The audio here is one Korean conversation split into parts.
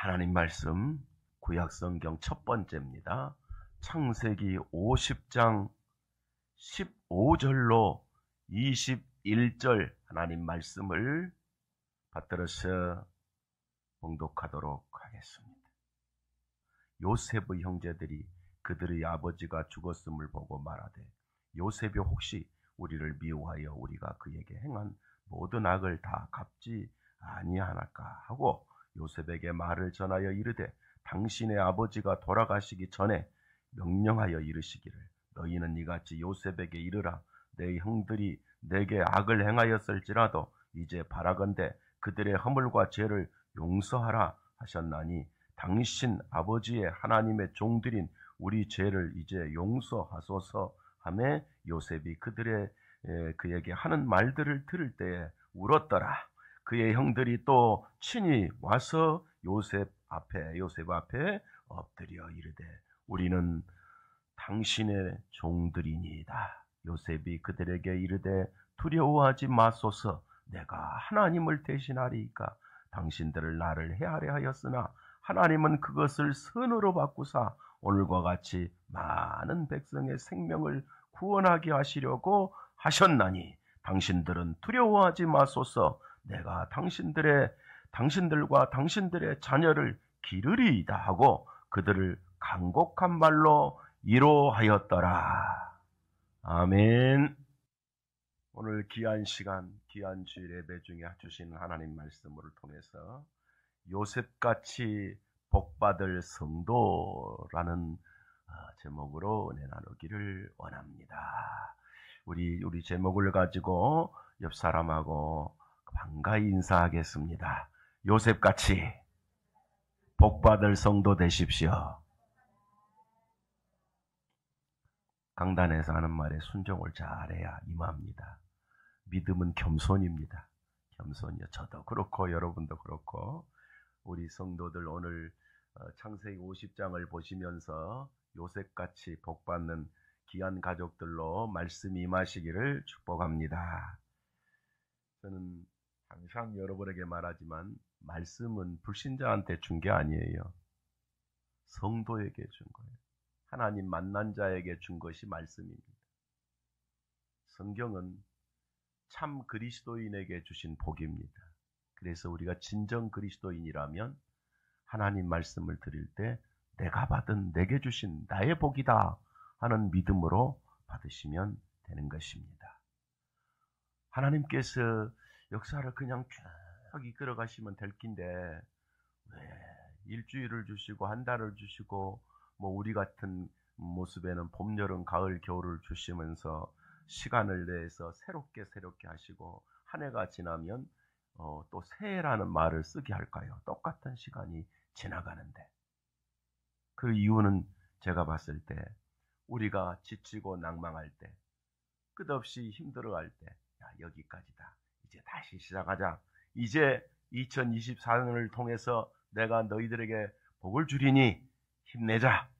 하나님 말씀 구약성경 첫 번째입니다. 창세기 50장 15절로 21절 하나님 말씀을 받들어서 봉독하도록 하겠습니다. 요셉의 형제들이 그들의 아버지가 죽었음을 보고 말하되 요셉이 혹시 우리를 미워하여 우리가 그에게 행한 모든 악을 다 갚지 아니하나까 하고 요셉에게 말을 전하여 이르되 당신의 아버지가 돌아가시기 전에 명령하여 이르시기를 너희는 이같이 요셉에게 이르라 내 형들이 내게 악을 행하였을지라도 이제 바라건대 그들의 허물과 죄를 용서하라 하셨나니 당신 아버지의 하나님의 종들인 우리 죄를 이제 용서하소서 하매 요셉이 그에게 하는 말들을 들을 때에 울었더라. 그의 형들이 또 친히 와서 요셉 앞에 엎드려 이르되 우리는 당신의 종들이니이다. 요셉이 그들에게 이르되 두려워하지 마소서 내가 하나님을 대신하리이까 당신들을 나를 해하려 하였으나 하나님은 그것을 선으로 바꾸사 오늘과 같이 많은 백성의 생명을 구원하게 하시려고 하셨나니 당신들은 두려워하지 마소서 내가 당신들과 당신들의 자녀를 기르리이다 하고 그들을 간곡한 말로 위로하였더라. 아멘. 오늘 귀한 시간, 귀한 주일 예배 중에 주신 하나님 말씀을 통해서 요셉같이 복받을 성도라는 제목으로 은혜 나누기를 원합니다. 우리 제목을 가지고 옆 사람하고 반가이 인사하겠습니다. 요셉같이 복받을 성도 되십시오. 강단에서 하는 말에 순종을 잘해야 임합니다. 믿음은 겸손입니다. 겸손이요. 저도 그렇고 여러분도 그렇고 우리 성도들 오늘 창세기 50장을 보시면서 요셉같이 복받는 귀한 가족들로 말씀이 임하시기를 축복합니다. 저는 항상 여러분에게 말하지만 말씀은 불신자한테 준 게 아니에요. 성도에게 준 거예요. 하나님 만난 자에게 준 것이 말씀입니다. 성경은 참 그리스도인에게 주신 복입니다. 그래서 우리가 진정 그리스도인이라면 하나님 말씀을 드릴 때 내가 받은 내게 주신 나의 복이다 하는 믿음으로 받으시면 되는 것입니다. 하나님께서 역사를 그냥 쭉 이끌어 가시면 될 낀데 왜 일주일을 주시고 한 달을 주시고 우리 같은 모습에는 봄, 여름, 가을, 겨울을 주시면서 시간을 내서 새롭게 하시고 한 해가 지나면 또 새해라는 말을 쓰게 할까요? 똑같은 시간이 지나가는데 그 이유는 제가 봤을 때 우리가 지치고 낭망할 때 끝없이 힘들어할 때 여기까지다. 이제 다시 시작하자. 이제 2024년을 통해서 내가 너희들에게 복을 주리니 힘내자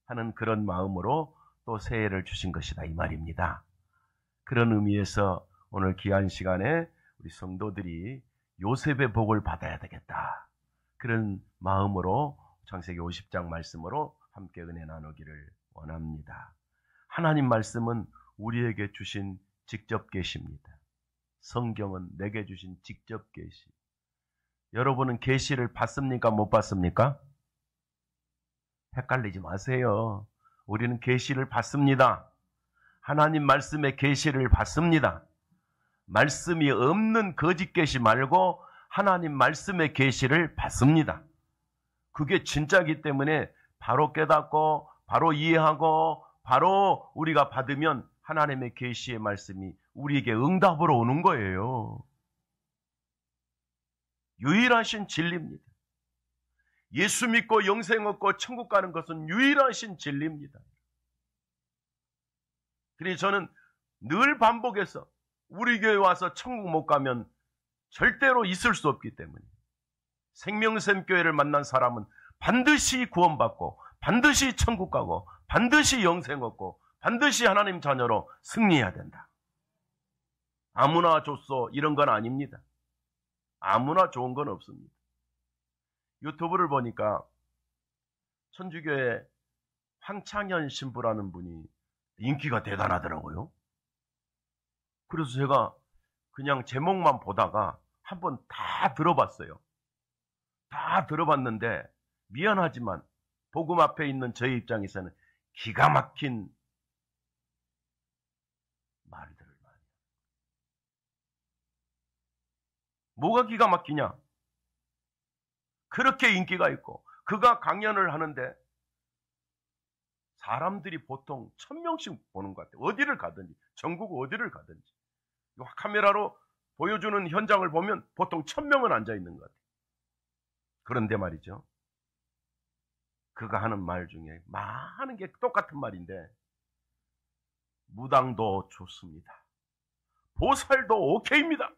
하는 그런 마음으로 또 새해를 주신 것이다 이 말입니다. 그런 의미에서 오늘 귀한 시간에 우리 성도들이 요셉의 복을 받아야 되겠다. 그런 마음으로 창세기 50장 말씀으로 함께 은혜 나누기를 원합니다. 하나님 말씀은 우리에게 주신 직접 계시입니다. 성경은 내게 주신 직접 계시. 여러분은 계시를 받습니까? 못 받습니까? 헷갈리지 마세요. 우리는 계시를 받습니다. 하나님 말씀의 계시를 받습니다. 말씀이 없는 거짓 계시 말고 하나님 말씀의 계시를 받습니다. 그게 진짜이기 때문에 바로 깨닫고 바로 이해하고 바로 우리가 받으면 하나님의 계시의 말씀이 우리에게 응답으로 오는 거예요. 유일하신 진리입니다. 예수 믿고 영생 얻고 천국 가는 것은 유일하신 진리입니다. 그래서 저는 늘 반복해서 우리 교회 와서 천국 못 가면 절대로 있을 수 없기 때문에 생명샘 교회를 만난 사람은 반드시 구원받고 반드시 천국 가고 반드시 영생 얻고 반드시 하나님 자녀로 승리해야 된다. 아무나 줬어 이런 건 아닙니다. 아무나 좋은 건 없습니다. 유튜브를 보니까 천주교의 황창현 신부라는 분이 인기가 대단하더라고요. 그래서 제가 그냥 제목만 보다가 한번 다 들어봤어요. 다 들어봤는데 미안하지만 복음 앞에 있는 저희 입장에서는 기가 막힌 말들을 많이 해요. 뭐가 기가 막히냐? 그렇게 인기가 있고 그가 강연을 하는데 사람들이 보통 1000명씩 보는 것 같아요. 어디를 가든지, 전국 어디를 가든지. 카메라로 보여주는 현장을 보면 보통 1000명은 앉아있는 것 같아요. 그런데 말이죠. 그가 하는 말 중에 많은 게 똑같은 말인데, 무당도 좋습니다. 보살도 오케이입니다.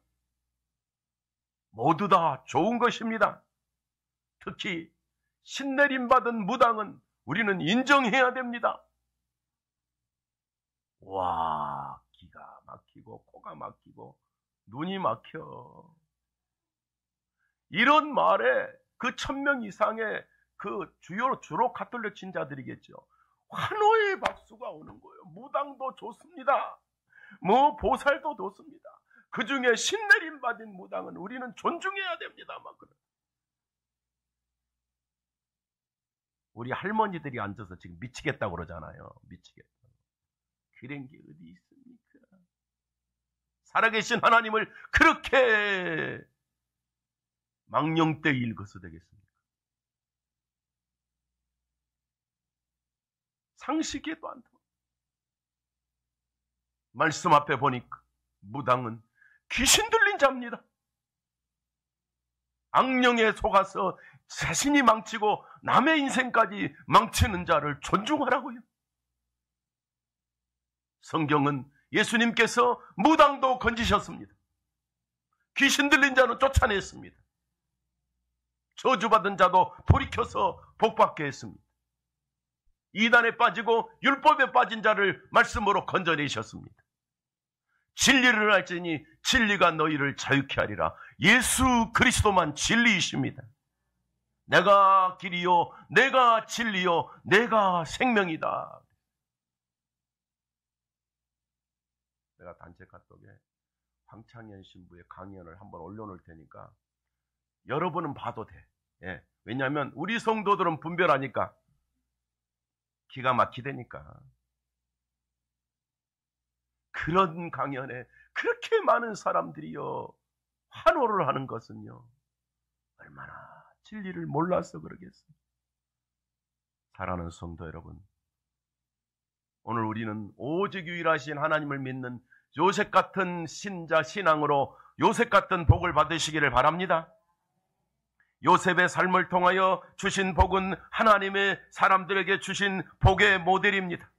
모두 다 좋은 것입니다. 특히 신내림 받은 무당은 우리는 인정해야 됩니다. 와, 기가 막히고 코가 막히고 눈이 막혀. 이런 말에 그 1000명 이상의 그 주로 가톨릭 신자들이겠죠. 환호의 박수가 오는 거예요. 무당도 좋습니다. 뭐 보살도 좋습니다. 그 중에 신내림 받은 무당은 우리는 존중해야 됩니다. 막 그래. 우리 할머니들이 앉아서 지금 미치겠다고 그러잖아요. 미치겠다. 그런 게 어디 있습니까? 살아계신 하나님을 그렇게 망령되이 읽어서 되겠습니까? 상식에도 안 들어. 말씀 앞에 보니까 무당은 귀신 들린 자입니다. 악령에 속아서 자신이 망치고 남의 인생까지 망치는 자를 존중하라고요. 성경은 예수님께서 무당도 건지셨습니다. 귀신 들린 자는 쫓아냈습니다. 저주받은 자도 돌이켜서 복받게 했습니다. 이단에 빠지고 율법에 빠진 자를 말씀으로 건져내셨습니다. 진리를 알지니 진리가 너희를 자유케 하리라. 예수 그리스도만 진리이십니다. 내가 길이요, 내가 진리요, 내가 생명이다. 내가 단체 카톡에 황창현 신부의 강연을 한번 올려놓을 테니까 여러분은 봐도 돼. 예. 왜냐하면 우리 성도들은 분별하니까 기가 막히다니까. 그런 강연에 그렇게 많은 사람들이요 환호를 하는 것은요 얼마나 진리를 몰라서 그러겠어요. 사랑하는 성도 여러분, 오늘 우리는 오직 유일하신 하나님을 믿는 요셉 같은 신자 신앙으로 요셉 같은 복을 받으시기를 바랍니다. 요셉의 삶을 통하여 주신 복은 하나님의 사람들에게 주신 복의 모델입니다.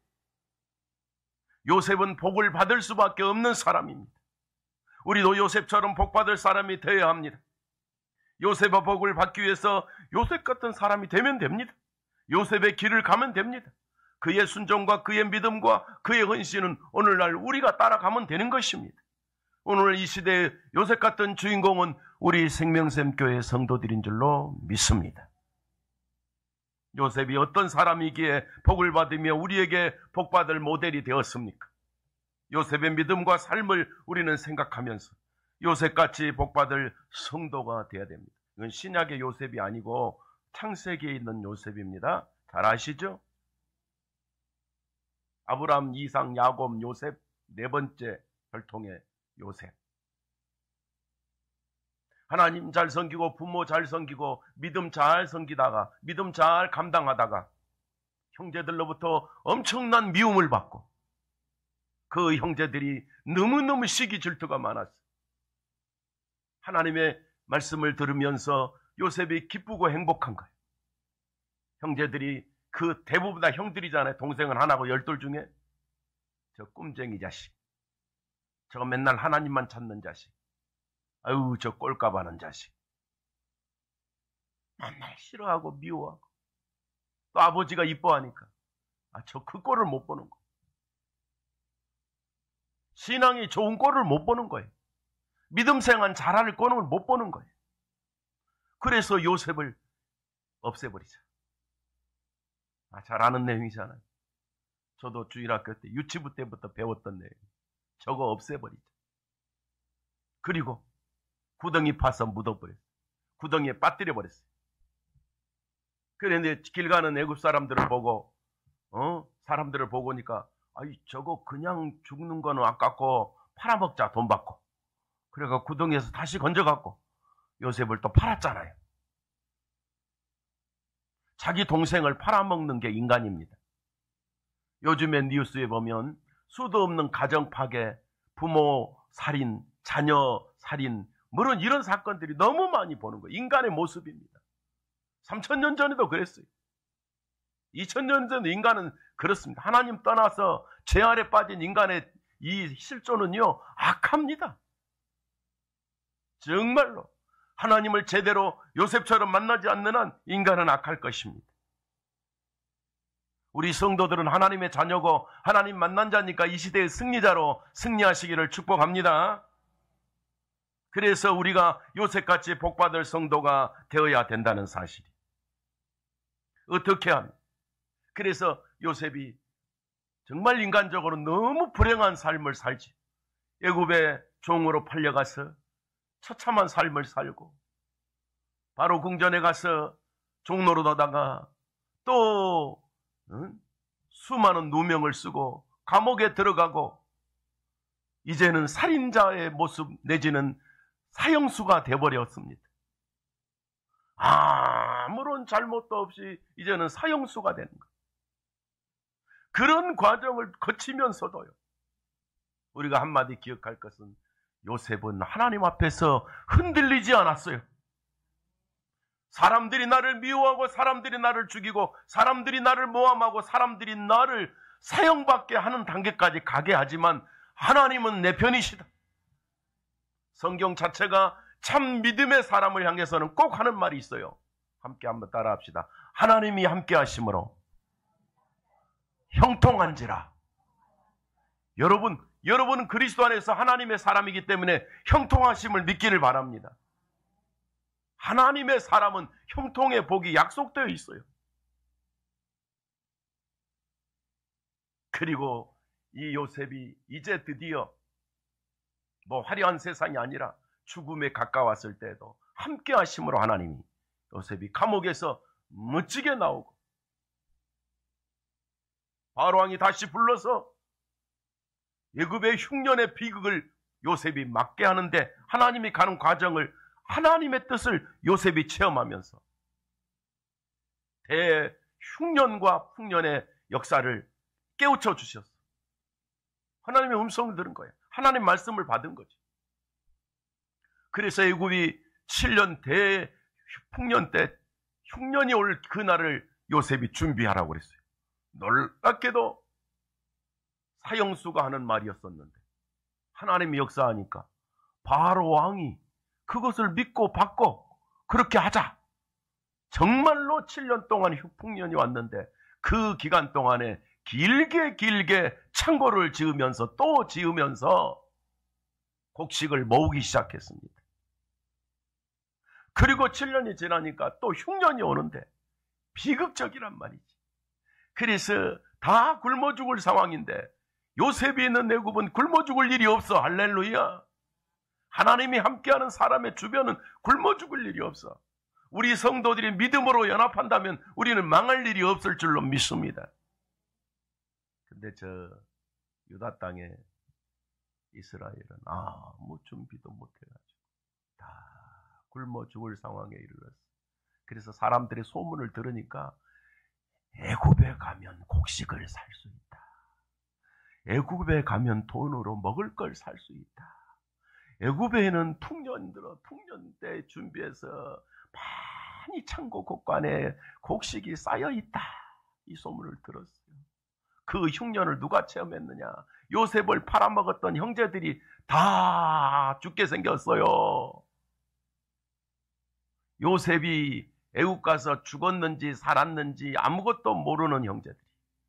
요셉은 복을 받을 수밖에 없는 사람입니다. 우리도 요셉처럼 복 받을 사람이 되어야 합니다. 요셉의 복을 받기 위해서 요셉 같은 사람이 되면 됩니다. 요셉의 길을 가면 됩니다. 그의 순종과 그의 믿음과 그의 헌신은 오늘날 우리가 따라가면 되는 것입니다. 오늘 이 시대의 요셉 같은 주인공은 우리 생명샘 교회 성도들인 줄로 믿습니다. 요셉이 어떤 사람이기에 복을 받으며 우리에게 복받을 모델이 되었습니까? 요셉의 믿음과 삶을 우리는 생각하면서 요셉같이 복받을 성도가 되어야 됩니다. 이건 신약의 요셉이 아니고 창세기에 있는 요셉입니다. 잘 아시죠? 아브라함, 이삭, 야곱, 요셉, 네 번째 혈통의 요셉. 하나님 잘 섬기고 부모 잘 섬기고 믿음 잘 섬기다가 믿음 잘 감당하다가 형제들로부터 엄청난 미움을 받고 그 형제들이 너무너무 시기 질투가 많았어요. 하나님의 말씀을 들으면서 요셉이 기쁘고 행복한 거예요. 형제들이 그 대부분 다 형들이잖아요. 동생은 하나고 12 중에 저 꼼쟁이 자식, 저거 맨날 하나님만 찾는 자식, 아유 저 꼴값 하는 자식, 맨날 싫어하고 미워하고 또 아버지가 이뻐하니까 저 그 꼴을 못 보는 거. 신앙이 좋은 꼴을 못 보는 거예요. 믿음 생활 잘할 꼴을 못 보는 거예요. 그래서 요셉을 없애버리자. 잘 아는 내용이잖아요. 저도 주일학교 때 유치부 때부터 배웠던 내용. 저거 없애버리자. 그리고 구덩이 파서 묻어버렸어요. 구덩이에 빠뜨려버렸어요. 그런데 길 가는 애굽 사람들을 보고 사람들을 보니까 저거 그냥 죽는 거는 아깝고 팔아먹자, 돈 받고. 그래가 구덩이에서 다시 건져갖고 요셉을 또 팔았잖아요. 자기 동생을 팔아먹는 게 인간입니다. 요즘에 뉴스에 보면 수도 없는 가정 파괴, 부모 살인, 자녀 살인, 물론 이런 사건들이 너무 많이 보는 거예요. 인간의 모습입니다. 3000년 전에도 그랬어요. 2000년 전에도 인간은 그렇습니다. 하나님 떠나서 죄 아래 빠진 인간의 이 실존은요, 악합니다. 정말로 하나님을 제대로 요셉처럼 만나지 않는 한 인간은 악할 것입니다. 우리 성도들은 하나님의 자녀고 하나님 만난 자니까 이 시대의 승리자로 승리하시기를 축복합니다. 그래서 우리가 요셉같이 복받을 성도가 되어야 된다는 사실이. 어떻게 하면? 그래서 요셉이 정말 인간적으로 너무 불행한 삶을 살지. 애굽의 종으로 팔려가서 처참한 삶을 살고 바로 궁전에 가서 종노릇하다가 또 수많은 누명을 쓰고 감옥에 들어가고 이제는 살인자의 모습 내지는 사형수가 되어버렸습니다. 아무런 잘못도 없이 이제는 사형수가 되는 거예요. 그런 과정을 거치면서도요, 우리가 한마디 기억할 것은 요셉은 하나님 앞에서 흔들리지 않았어요. 사람들이 나를 미워하고 사람들이 나를 죽이고 사람들이 나를 모함하고 사람들이 나를 사형받게 하는 단계까지 가게 하지만 하나님은 내 편이시다. 성경 자체가 참 믿음의 사람을 향해서는 꼭 하는 말이 있어요. 함께 한번 따라합시다. 하나님이 함께 하심으로 형통한지라. 여러분은 그리스도 안에서 하나님의 사람이기 때문에 형통하심을 믿기를 바랍니다. 하나님의 사람은 형통의 복이 약속되어 있어요. 그리고 이 요셉이 이제 드디어 화려한 세상이 아니라 죽음에 가까웠을 때에도 함께 하심으로 하나님이 요셉이 감옥에서 멋지게 나오고 바로왕이 다시 불러서 애굽의 흉년의 비극을 요셉이 막게 하는데 하나님이 가는 과정을 하나님의 뜻을 요셉이 체험하면서 대흉년과 풍년의 역사를 깨우쳐 주셨어. 하나님의 음성을 들은 거예요. 하나님 말씀을 받은 거죠. 그래서 애굽이 7년 대풍년 때 흉년이 올 그날을 요셉이 준비하라고 그랬어요. 놀랍게도 사형수가 하는 말이었었는데 하나님이 역사하니까 바로 왕이 그것을 믿고 받고 그렇게 하자. 정말로 7년 동안 풍년이 왔는데 그 기간 동안에 길게 창고를 지으면서 또 지으면서 곡식을 모으기 시작했습니다. 그리고 7년이 지나니까 또 흉년이 오는데 비극적이란 말이지. 그래서 다 굶어 죽을 상황인데 요셉이 있는 애굽은 굶어 죽을 일이 없어. 할렐루야. 하나님이 함께하는 사람의 주변은 굶어 죽을 일이 없어. 우리 성도들이 믿음으로 연합한다면 우리는 망할 일이 없을 줄로 믿습니다. 근데 저 유다 땅에 이스라엘은 아무 준비도 못해가지고 다 굶어 죽을 상황에 이르렀어. 그래서 사람들의 소문을 들으니까 애굽에 가면 곡식을 살 수 있다. 애굽에 가면 돈으로 먹을 걸 살 수 있다. 애굽에는 풍년 때 준비해서 많이 창고 곳간에 곡식이 쌓여 있다. 이 소문을 들었어요. 그 흉년을 누가 체험했느냐? 요셉을 팔아먹었던 형제들이 다 죽게 생겼어요. 요셉이 애굽 가서 죽었는지 살았는지 아무것도 모르는 형제들이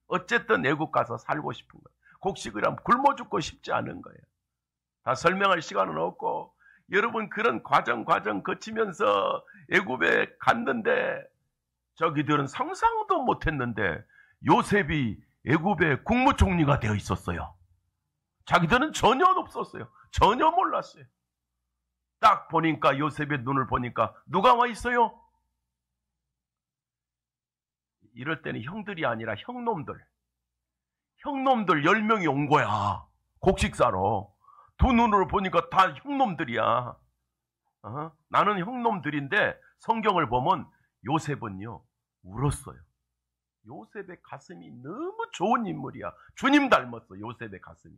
어쨌든 애굽 가서 살고 싶은 거예요. 곡식을 하면 굶어 죽고 싶지 않은 거예요. 다 설명할 시간은 없고 여러분 그런 과정 거치면서 애굽에 갔는데 저기들은 상상도 못했는데 요셉이 애굽의 국무총리가 되어 있었어요. 자기들은 전혀 없었어요. 전혀 몰랐어요. 딱 보니까 요셉의 눈을 보니까 누가 와 있어요? 이럴 때는 형들이 아니라 형놈들 10명이 온 거야. 곡식사로. 두 눈으로 보니까 다 형놈들이야. 나는 형놈들인데 성경을 보면 요셉은요 울었어요. 요셉의 가슴이 너무 좋은 인물이야. 주님 닮았어, 요셉의 가슴이.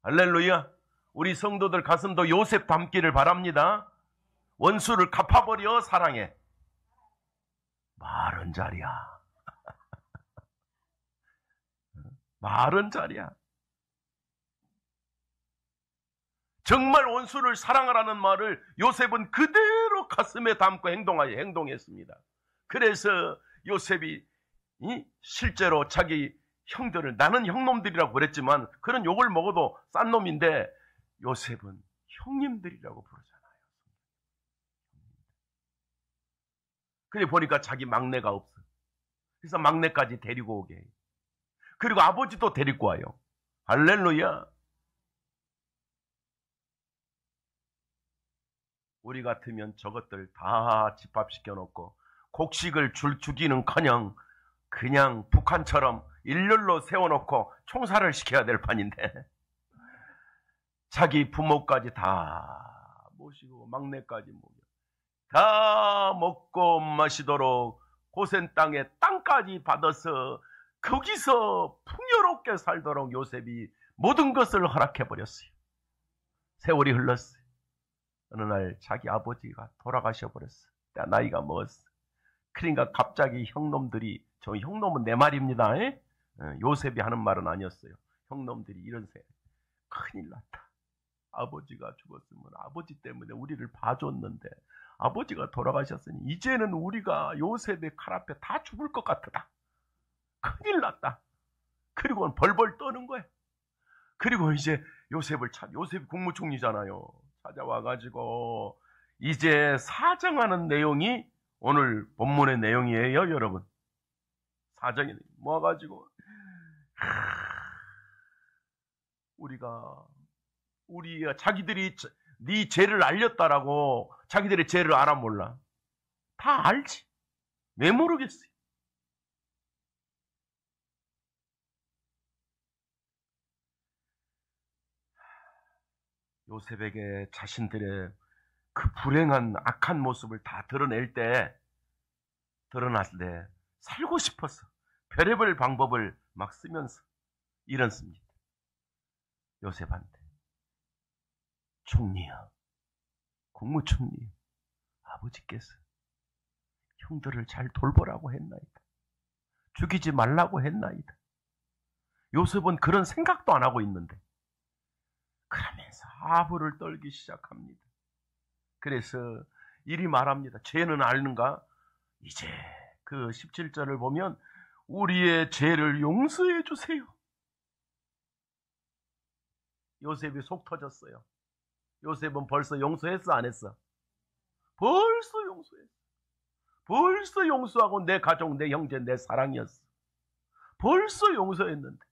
할렐루야. 우리 성도들 가슴도 요셉 닮기를 바랍니다. 원수를 갚아버려. 사랑해. 마른 자리야. 마른 자리야. 정말 원수를 사랑하라는 말을 요셉은 그대로 가슴에 담고 행동했습니다. 그래서 요셉이 실제로 자기 형들을, 나는 형놈들이라고 그랬지만 그런 욕을 먹어도 싼 놈인데 요셉은 형님들이라고 부르잖아요. 그래 보니까 자기 막내가 없어. 그래서 막내까지 데리고 오게 해요. 그리고 아버지도 데리고 와요. 할렐루야. 우리 같으면 저것들 다 집합시켜 놓고 곡식을 죽이는커녕 그냥 북한처럼 일렬로 세워놓고 총살을 시켜야 될 판인데 자기 부모까지 다 모시고 막내까지 모여 다 먹고 마시도록 고센 땅에 땅까지 받아서 거기서 풍요롭게 살도록 요셉이 모든 것을 허락해버렸어요. 세월이 흘렀어요. 어느 날 자기 아버지가 돌아가셔버렸어. 나이가 먹었어. 그러니까 갑자기 형놈들이, 저 형놈은 내 말입니다. 요셉이 하는 말은 아니었어요. 형놈들이 이런 생각. 큰일 났다. 아버지가 죽었으면 아버지 때문에 우리를 봐줬는데 아버지가 돌아가셨으니 이제는 우리가 요셉의 칼 앞에 다 죽을 것 같다. 큰일 났다. 그리고 벌벌 떠는 거야. 그리고 이제 요셉이 국무총리잖아요. 찾아와가지고 이제 사정하는 내용이 오늘 본문의 내용이에요, 여러분. 사정이 모아가지고 우리가 자기들이 네 죄를 알렸다라고 자기들의 죄를 알아 몰라? 다 알지. 왜 모르겠어요? 요셉에게 자신들의 그 불행한 악한 모습을 다 드러났을 때 살고 싶어서 별의별 방법을 막 쓰면서 이런 씁니다. 요셉한테 총리야, 국무총리, 아버지께서 형들을 잘 돌보라고 했나이다. 죽이지 말라고 했나이다. 요셉은 그런 생각도 안 하고 있는데 그러면서 아부를 떨기 시작합니다. 그래서 이리 말합니다. 죄는 아는가? 이제 그 17절을 보면 우리의 죄를 용서해 주세요. 요셉이 속 터졌어요. 요셉은 벌써 용서했어, 안 했어? 벌써 용서했어. 벌써 용서하고 내 가족, 내 형제, 내 사랑이었어. 벌써 용서했는데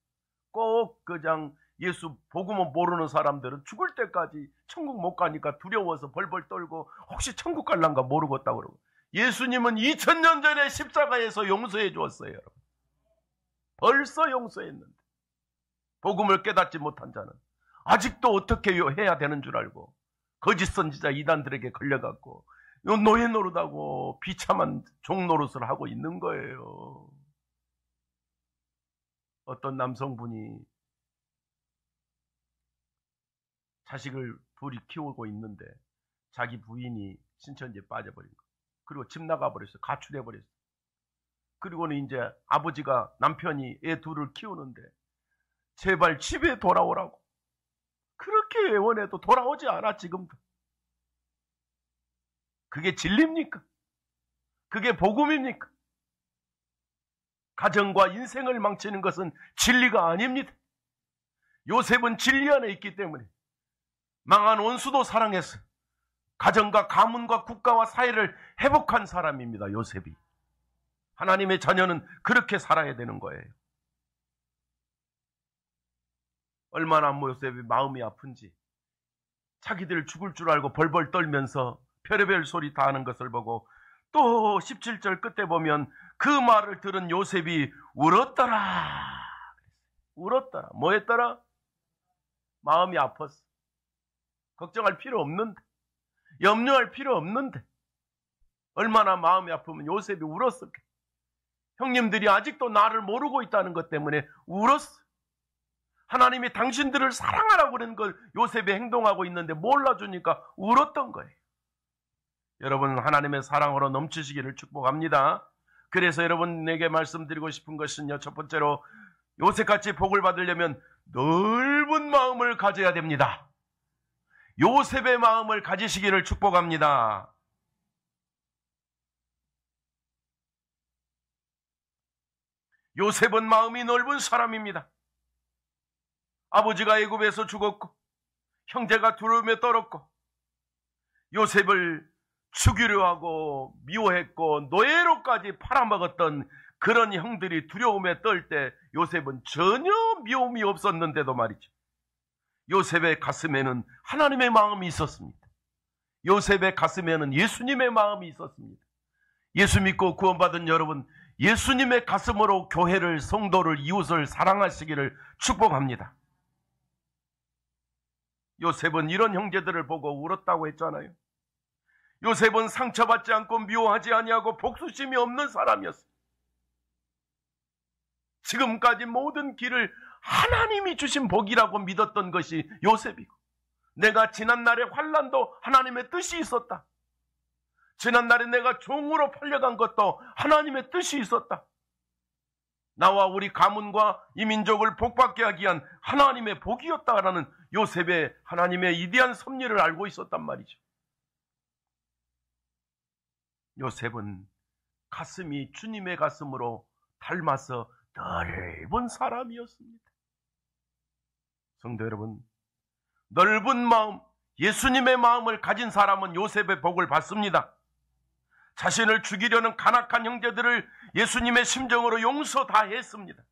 꼭 그냥 예수 복음은 모르는 사람들은 죽을 때까지 천국 못 가니까 두려워서 벌벌 떨고 혹시 천국 갈란가 모르겠다 그러고, 예수님은 2000년 전에 십자가에서 용서해 주었어요. 여러분. 벌써 용서했는데 복음을 깨닫지 못한 자는 아직도 어떻게 해야 되는 줄 알고 거짓 선지자 이단들에게 걸려갖고 노예 노릇하고 비참한 종 노릇을 하고 있는 거예요. 어떤 남성분이 자식을 둘이 키우고 있는데 자기 부인이 신천지에 빠져버린 거. 그리고 집 나가버렸어요. 가출해버렸어요. 그리고는 이제 아버지가 남편이 애 둘을 키우는데 제발 집에 돌아오라고. 그렇게 애원해도 돌아오지 않아 지금도. 그게 진리입니까? 그게 복음입니까? 가정과 인생을 망치는 것은 진리가 아닙니다. 요셉은 진리 안에 있기 때문에 망한 원수도 사랑해서 가정과 가문과 국가와 사회를 회복한 사람입니다. 요셉이. 하나님의 자녀는 그렇게 살아야 되는 거예요. 얼마나 요셉이 마음이 아픈지, 자기들 죽을 줄 알고 벌벌 떨면서 별의별 소리 다 하는 것을 보고, 또 17절 끝에 보면 그 말을 들은 요셉이 울었더라. 울었더라. 뭐 했더라? 마음이 아팠어. 걱정할 필요 없는데, 염려할 필요 없는데, 얼마나 마음이 아프면 요셉이 울었을까? 형님들이 아직도 나를 모르고 있다는 것 때문에 울었어. 하나님이 당신들을 사랑하라고 그런 걸 요셉이 행동하고 있는데 몰라주니까 울었던 거예요. 여러분, 하나님의 사랑으로 넘치시기를 축복합니다. 그래서 여러분에게 말씀드리고 싶은 것은요, 첫 번째로 요셉같이 복을 받으려면 넓은 마음을 가져야 됩니다. 요셉의 마음을 가지시기를 축복합니다. 요셉은 마음이 넓은 사람입니다. 아버지가 애굽에서 죽었고 형제가 두려움에 떨었고 요셉을 죽이려 하고 미워했고 노예로까지 팔아먹었던 그런 형들이 두려움에 떨 때 요셉은 전혀 미움이 없었는데도 말이죠. 요셉의 가슴에는 하나님의 마음이 있었습니다. 요셉의 가슴에는 예수님의 마음이 있었습니다. 예수 믿고 구원받은 여러분, 예수님의 가슴으로 교회를, 성도를, 이웃을 사랑하시기를 축복합니다. 요셉은 이런 형제들을 보고 울었다고 했잖아요. 요셉은 상처받지 않고 미워하지 아니하고 복수심이 없는 사람이었어요. 지금까지 모든 길을 하나님이 주신 복이라고 믿었던 것이 요셉이고, 내가 지난날의 환난도 하나님의 뜻이 있었다. 지난날에 내가 종으로 팔려간 것도 하나님의 뜻이 있었다. 나와 우리 가문과 이 민족을 복받게 하기 위한 하나님의 복이었다라는 요셉의 하나님의 위대한 섭리를 알고 있었단 말이죠. 요셉은 가슴이 주님의 가슴으로 닮아서 넓은 사람이었습니다. 성도 여러분, 넓은 마음, 예수님의 마음을 가진 사람은 요셉의 복을 받습니다. 자신을 죽이려는 간악한 형제들을 예수님의 심정으로 용서 다 했습니다.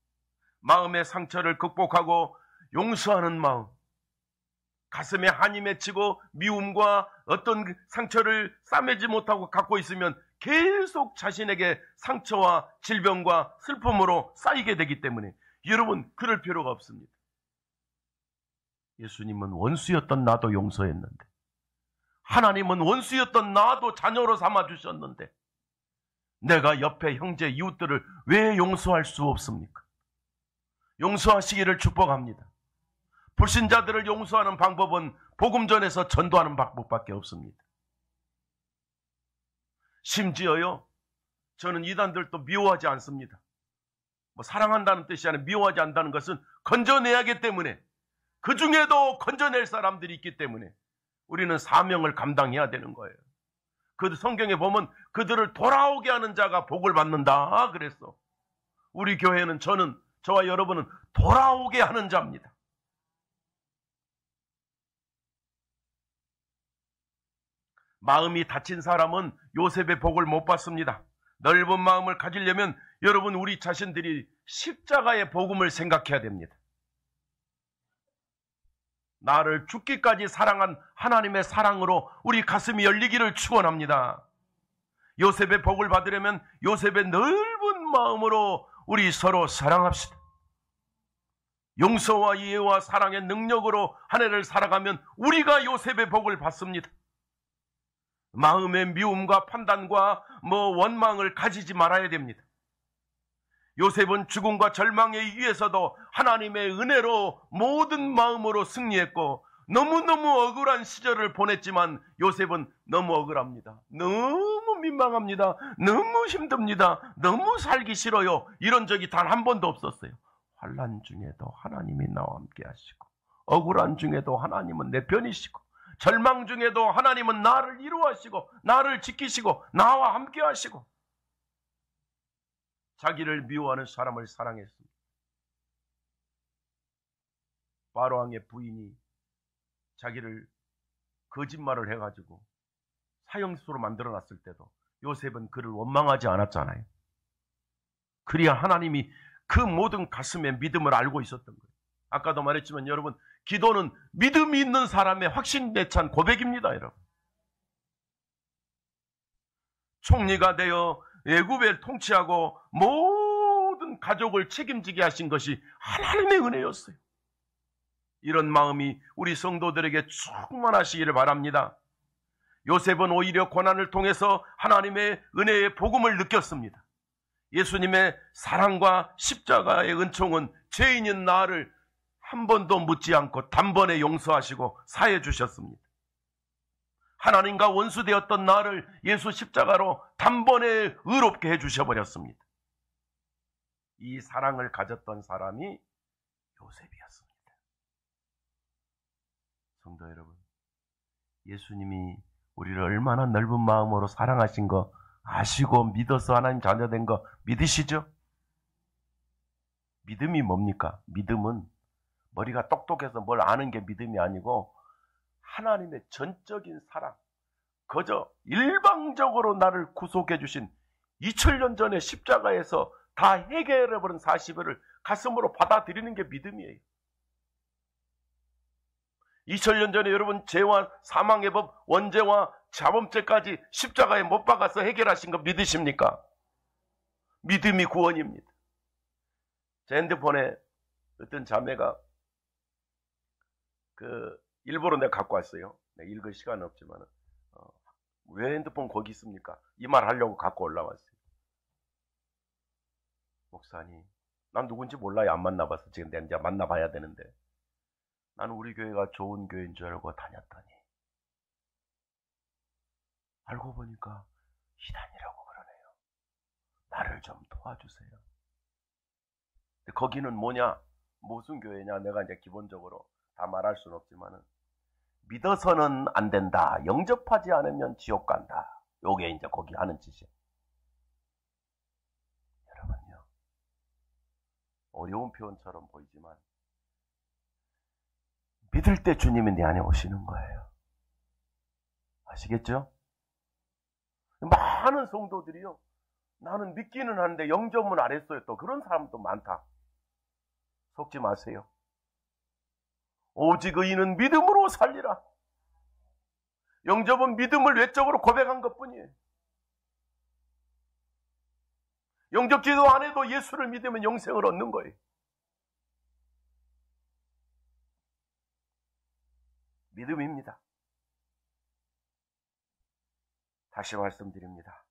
마음의 상처를 극복하고 용서하는 마음, 가슴에 한이 맺히고 미움과 어떤 상처를 싸매지 못하고 갖고 있으면 계속 자신에게 상처와 질병과 슬픔으로 쌓이게 되기 때문에 여러분, 그럴 필요가 없습니다. 예수님은 원수였던 나도 용서했는데, 하나님은 원수였던 나도 자녀로 삼아주셨는데, 내가 옆에 형제 이웃들을 왜 용서할 수 없습니까? 용서하시기를 축복합니다. 불신자들을 용서하는 방법은 복음 전에서 전도하는 방법밖에 없습니다. 심지어요, 저는 이단들도 미워하지 않습니다. 사랑한다는 뜻이 아니라 미워하지 않는다는 것은 건져내야 하기 때문에, 그 중에도 건져낼 사람들이 있기 때문에 우리는 사명을 감당해야 되는 거예요. 그 성경에 보면 그들을 돌아오게 하는 자가 복을 받는다 그랬어. 우리 교회는, 저와 여러분은 돌아오게 하는 자입니다. 마음이 다친 사람은 요셉의 복을 못 받습니다. 넓은 마음을 가지려면 여러분, 우리 자신들이 십자가의 복음을 생각해야 됩니다. 나를 죽기까지 사랑한 하나님의 사랑으로 우리 가슴이 열리기를 축원합니다. 요셉의 복을 받으려면 요셉의 넓은 마음으로 우리 서로 사랑합시다. 용서와 이해와 사랑의 능력으로 한 해를 살아가면 우리가 요셉의 복을 받습니다. 마음의 미움과 판단과 원망을 가지지 말아야 됩니다. 요셉은 죽음과 절망의 위에서도 하나님의 은혜로 모든 마음으로 승리했고, 너무너무 억울한 시절을 보냈지만 요셉은 너무 억울합니다. 너무 민망합니다. 너무 힘듭니다. 너무 살기 싫어요. 이런 적이 단 한 번도 없었어요. 환난 중에도 하나님이 나와 함께 하시고, 억울한 중에도 하나님은 내 편이시고, 절망 중에도 하나님은 나를 이루하시고 나를 지키시고 나와 함께 하시고, 자기를 미워하는 사람을 사랑했습니다. 바로왕의 부인이 자기를 거짓말을 해가지고 사형수로 만들어놨을 때도 요셉은 그를 원망하지 않았잖아요. 그래야 하나님이 그 모든 가슴에 믿음을 알고 있었던 거예요. 아까도 말했지만 여러분, 기도는 믿음이 있는 사람의 확신에 찬 고백입니다, 여러분. 총리가 되어 애굽을 통치하고 모든 가족을 책임지게 하신 것이 하나님의 은혜였어요. 이런 마음이 우리 성도들에게 충만하시기를 바랍니다. 요셉은 오히려 고난을 통해서 하나님의 은혜의 복음을 느꼈습니다. 예수님의 사랑과 십자가의 은총은 죄인인 나를 한 번도 묻지 않고 단번에 용서하시고 사해 주셨습니다. 하나님과 원수되었던 나를 예수 십자가로 단번에 의롭게 해주셔버렸습니다. 이 사랑을 가졌던 사람이 요셉이었습니다. 성도 여러분, 예수님이 우리를 얼마나 넓은 마음으로 사랑하신 거 아시고 믿어서 하나님 자녀된 거 믿으시죠? 믿음이 뭡니까? 믿음은 머리가 똑똑해서 뭘 아는 게 믿음이 아니고 하나님의 전적인 사랑, 그저 일방적으로 나를 구속해 주신 2000년 전에 십자가에서 다 해결해버린 사실을 가슴으로 받아들이는 게 믿음이에요. 2000년 전에 여러분 죄와 사망의 법, 원죄와 자범죄까지 십자가에 못 박아서 해결하신 거 믿으십니까? 믿음이 구원입니다. 제 핸드폰에 어떤 자매가 일부러 내가 갖고 왔어요. 내가 읽을 시간은 없지만 왜 핸드폰 거기 있습니까? 이 말 하려고 갖고 올라왔어요. 목사님, 난 누군지 몰라요. 안 만나봐서 지금 내가 이제 만나봐야 되는데 나는 우리 교회가 좋은 교회인 줄 알고 다녔더니 알고 보니까 이단이라고 그러네요. 나를 좀 도와주세요. 근데 거기는 뭐냐? 무슨 교회냐? 내가 이제 기본적으로 다 말할 수는 없지만은 믿어서는 안 된다. 영접하지 않으면 지옥 간다. 요게 이제 거기 하는 짓이에요. 여러분요, 어려운 표현처럼 보이지만 믿을 때 주님이 내 안에 오시는 거예요. 아시겠죠? 많은 성도들이요, 나는 믿기는 하는데 영접은 안 했어요. 또 그런 사람도 많다. 속지 마세요. 오직 의인은 믿음으로 살리라. 영접은 믿음을 외적으로 고백한 것뿐이에요. 영접기도 안 해도 예수를 믿으면 영생을 얻는 거예요. 믿음입니다. 다시 말씀드립니다.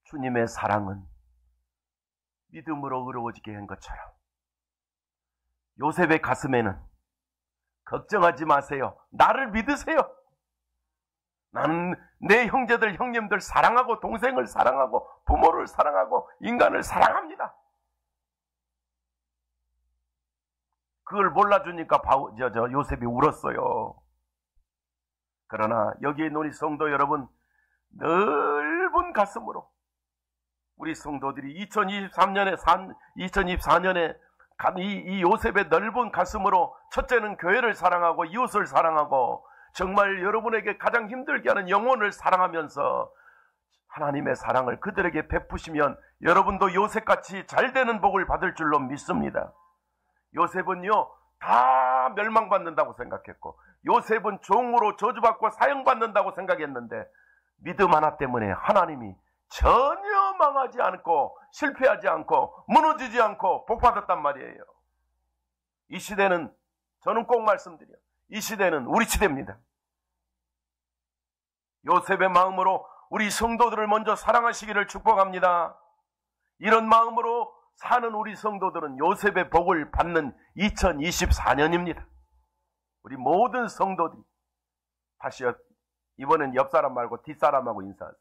주님의 사랑은 믿음으로 의로워지게 한 것처럼 요셉의 가슴에는 걱정하지 마세요. 나를 믿으세요. 나는 내 형제들, 형님들 사랑하고 동생을 사랑하고 부모를 사랑하고 인간을 사랑합니다. 그걸 몰라주니까 요셉이 울었어요. 그러나 여기에 있는 우리 성도 여러분, 넓은 가슴으로 우리 성도들이 2024년에 이 요셉의 넓은 가슴으로 첫째는 교회를 사랑하고 이웃을 사랑하고 정말 여러분에게 가장 힘들게 하는 영혼을 사랑하면서 하나님의 사랑을 그들에게 베푸시면 여러분도 요셉같이 잘되는 복을 받을 줄로 믿습니다. 요셉은요, 다 멸망받는다고 생각했고 요셉은 종으로 저주받고 사형받는다고 생각했는데 믿음 하나 때문에 하나님이 전혀 망하지 않고 실패하지 않고 무너지지 않고 복받았단 말이에요. 이 시대는, 저는 꼭 말씀드려요, 이 시대는 우리 시대입니다. 요셉의 마음으로 우리 성도들을 먼저 사랑하시기를 축복합니다. 이런 마음으로 사는 우리 성도들은 요셉의 복을 받는 2024년입니다. 우리 모든 성도들이 다시 이번엔 옆사람 말고 뒷사람하고 인사하세요.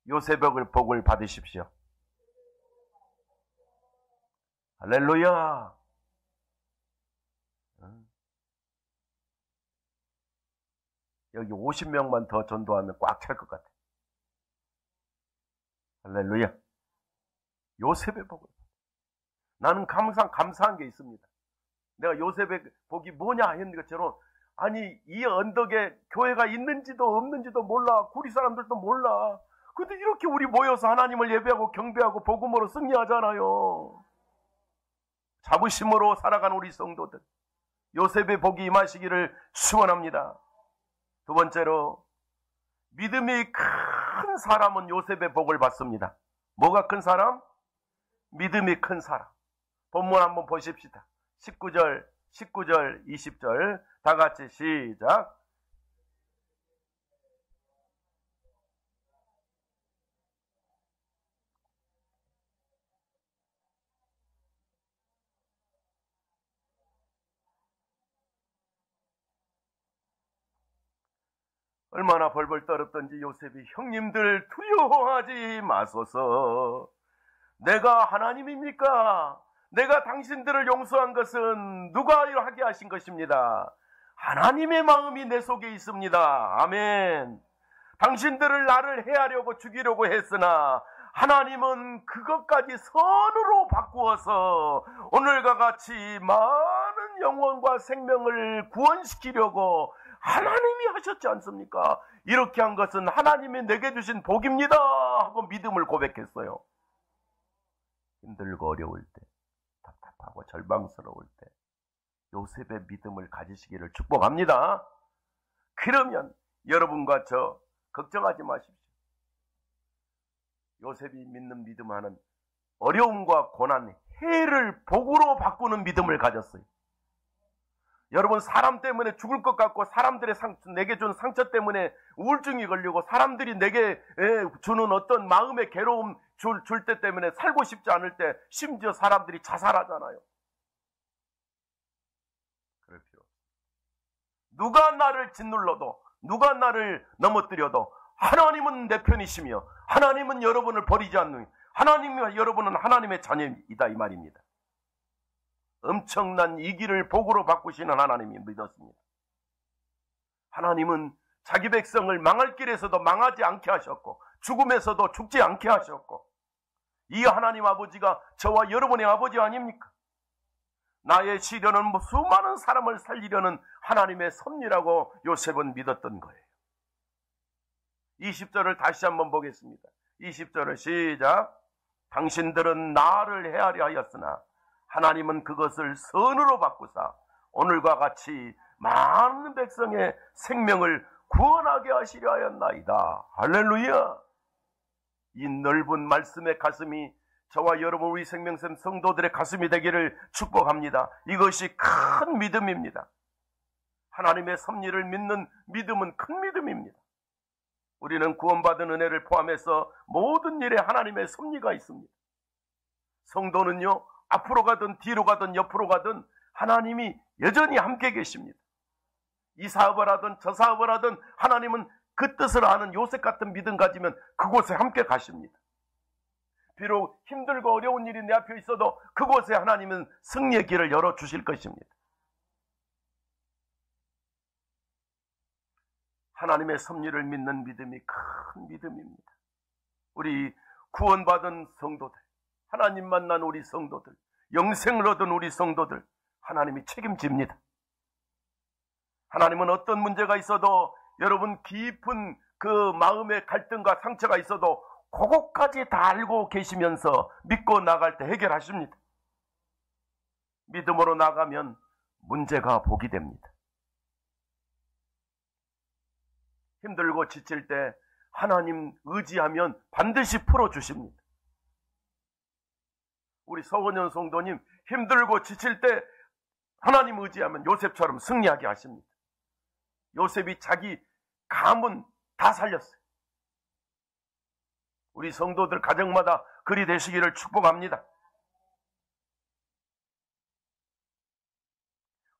요셉의 복을 받으십시오. 할렐루야. 여기 50명만 더 전도하면 꽉 찰 것 같아. 할렐루야. 요셉의 복을. 나는 항상 감사한 게 있습니다. 내가 요셉의 복이 뭐냐 했는 것처럼, 아니 이 언덕에 교회가 있는지도 없는지도 몰라. 구리 사람들도 몰라. 근데 이렇게 우리 모여서 하나님을 예배하고 경배하고 복음으로 승리하잖아요. 자부심으로 살아간 우리 성도들, 요셉의 복이 임하시기를 축원합니다. 두 번째로, 믿음이 큰 사람은 요셉의 복을 받습니다. 뭐가 큰 사람? 믿음이 큰 사람. 본문 한번 보십시다. 19절, 20절 다 같이 시작. 얼마나 벌벌 떨었던지 요셉이, 형님들 두려워하지 마소서. 내가 하나님입니까? 내가 당신들을 용서한 것은 누가 하게 하신 것입니다. 하나님의 마음이 내 속에 있습니다. 아멘. 당신들을 나를 해하려고 죽이려고 했으나 하나님은 그것까지 선으로 바꾸어서 오늘과 같이 많은 영혼과 생명을 구원시키려고 하나님이 하셨지 않습니까? 이렇게 한 것은 하나님이 내게 주신 복입니다 하고 믿음을 고백했어요. 힘들고 어려울 때, 답답하고 절망스러울 때 요셉의 믿음을 가지시기를 축복합니다. 그러면 여러분과 저 걱정하지 마십시오. 요셉이 믿는 믿음하는 어려움과 고난, 해를 복으로 바꾸는 믿음을 가졌어요. 여러분, 사람 때문에 죽을 것 같고 사람들의 내게 준 상처 때문에 우울증이 걸리고 사람들이 내게 주는 어떤 마음의 괴로움 줄 때 때문에 살고 싶지 않을 때 심지어 사람들이 자살하잖아요. 그럴 필요 없어요. 누가 나를 짓눌러도, 누가 나를 넘어뜨려도 하나님은 내 편이시며 하나님은 여러분을 버리지 않는, 하나님과 여러분은 하나님의 자녀이다 이 말입니다. 엄청난 이 길을 복으로 바꾸시는 하나님이 믿었습니다. 하나님은 자기 백성을 망할 길에서도 망하지 않게 하셨고 죽음에서도 죽지 않게 하셨고, 이 하나님 아버지가 저와 여러분의 아버지 아닙니까? 나의 시련은 수많은 사람을 살리려는 하나님의 섭리라고 요셉은 믿었던 거예요. 20절을 다시 한번 보겠습니다. 20절을 시작. 당신들은 나를 헤아려 하였으나 하나님은 그것을 선으로 바꾸사 오늘과 같이 많은 백성의 생명을 구원하게 하시려 하였나이다. 할렐루야. 이 넓은 말씀의 가슴이 저와 여러분 우리 생명샘 성도들의 가슴이 되기를 축복합니다. 이것이 큰 믿음입니다. 하나님의 섭리를 믿는 믿음은 큰 믿음입니다. 우리는 구원받은 은혜를 포함해서 모든 일에 하나님의 섭리가 있습니다. 성도는요, 앞으로 가든 뒤로 가든 옆으로 가든 하나님이 여전히 함께 계십니다. 이 사업을 하든 저 사업을 하든 하나님은 그 뜻을 아는 요셉 같은 믿음 가지면 그곳에 함께 가십니다. 비록 힘들고 어려운 일이 내 앞에 있어도 그곳에 하나님은 승리의 길을 열어주실 것입니다. 하나님의 섭리를 믿는 믿음이 큰 믿음입니다. 우리 구원받은 성도들, 하나님 만난 우리 성도들, 영생을 얻은 우리 성도들, 하나님이 책임집니다. 하나님은 어떤 문제가 있어도 여러분 깊은 그 마음의 갈등과 상처가 있어도 그것까지 다 알고 계시면서 믿고 나갈 때 해결하십니다. 믿음으로 나가면 문제가 복이 됩니다. 힘들고 지칠 때 하나님 의지하면 반드시 풀어주십니다. 우리 서원현 성도님 힘들고 지칠 때 하나님 의지하면 요셉처럼 승리하게 하십니다. 요셉이 자기 가문 다 살렸어요. 우리 성도들 가정마다 그리 되시기를 축복합니다.